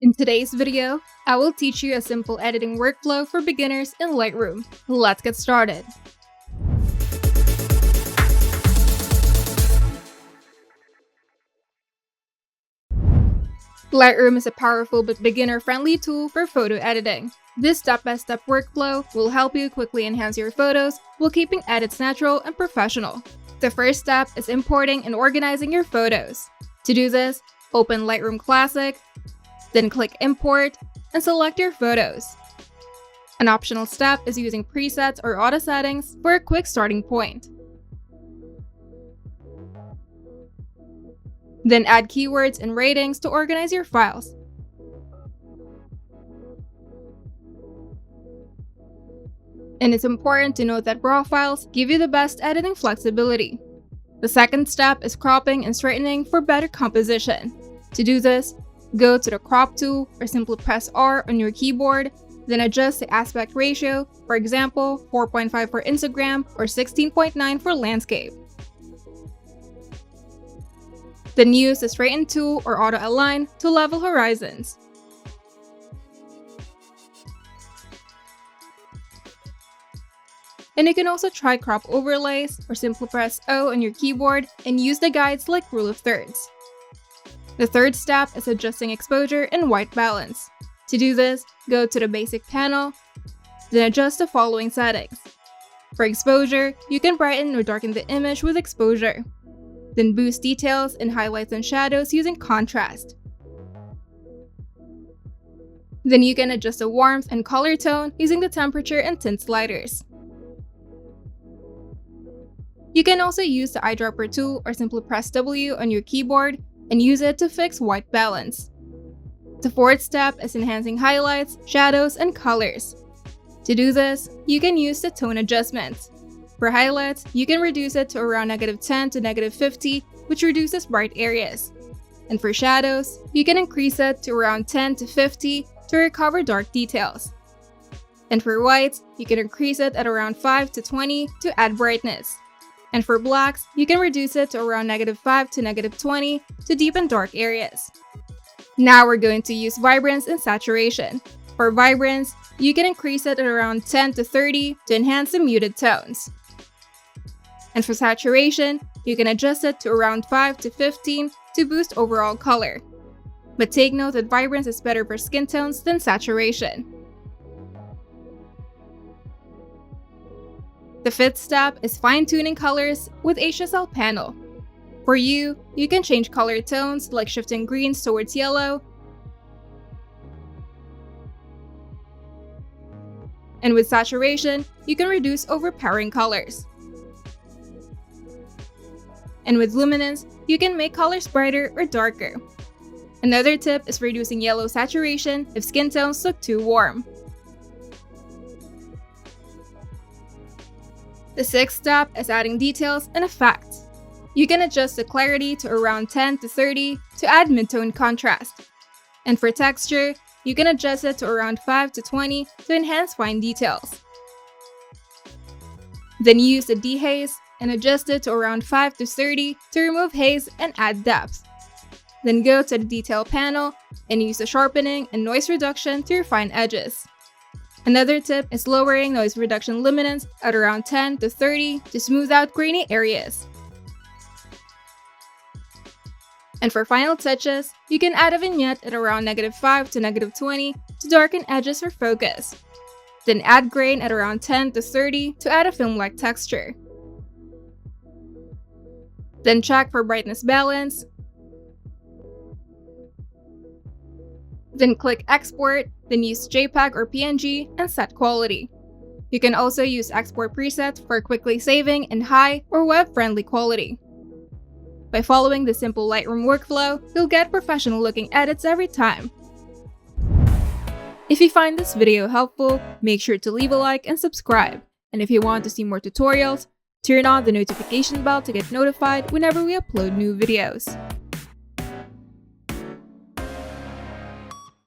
In today's video, I will teach you a simple editing workflow for beginners in Lightroom. Let's get started. Lightroom is a powerful but beginner-friendly tool for photo editing. This step-by-step workflow will help you quickly enhance your photos while keeping edits natural and professional. The first step is importing and organizing your photos. To do this, open Lightroom Classic, then click Import and select your photos. An optional step is using presets or auto settings for a quick starting point. Then add keywords and ratings to organize your files. And it's important to note that RAW files give you the best editing flexibility. The second step is cropping and straightening for better composition. To do this, go to the crop tool or simply press R on your keyboard, then adjust the aspect ratio, for example 4.5 for Instagram or 16.9 for landscape. Then use the straighten tool or auto align to level horizons. And you can also try crop overlays or simply press O on your keyboard and use the guides like rule of thirds. The third step is adjusting exposure and white balance. To do this, go to the basic panel, then adjust the following settings. For exposure, you can brighten or darken the image with exposure. Then boost details and highlights and shadows using contrast. Then you can adjust the warmth and color tone using the temperature and tint sliders. You can also use the eyedropper tool or simply press W on your keyboard and use it to fix white balance. The fourth step is enhancing highlights, shadows, and colors. To do this, you can use the tone adjustments. For highlights, you can reduce it to around -10 to -50, which reduces bright areas. And for shadows, you can increase it to around 10 to 50 to recover dark details. And for whites, you can increase it at around 5 to 20 to add brightness. And for blacks, you can reduce it to around -5 to -20 to deepen dark areas. Now we're going to use vibrance and saturation. For vibrance, you can increase it at around 10 to 30 to enhance the muted tones. And for saturation, you can adjust it to around 5 to 15 to boost overall color. But take note that vibrance is better for skin tones than saturation. The fifth step is fine-tuning colors with HSL panel. For you can change color tones like shifting greens towards yellow. And with saturation, you can reduce overpowering colors. And with luminance, you can make colors brighter or darker. Another tip is reducing yellow saturation if skin tones look too warm. The sixth step is adding details and effects. You can adjust the clarity to around 10 to 30 to add mid-tone contrast. And for texture, you can adjust it to around 5 to 20 to enhance fine details. Then use the dehaze and adjust it to around 5 to 30 to remove haze and add depth. Then go to the detail panel and use the sharpening and noise reduction to refine edges. Another tip is lowering noise reduction luminance at around 10 to 30 to smooth out grainy areas. And for final touches, you can add a vignette at around -5 to -20 to darken edges or focus. Then add grain at around 10 to 30 to add a film-like texture. Then check for brightness balance. Then click Export, then use JPEG or PNG and set quality. You can also use export presets for quickly saving in high or web-friendly quality. By following the simple Lightroom workflow, you'll get professional-looking edits every time. If you find this video helpful, make sure to leave a like and subscribe. And if you want to see more tutorials, turn on the notification bell to get notified whenever we upload new videos.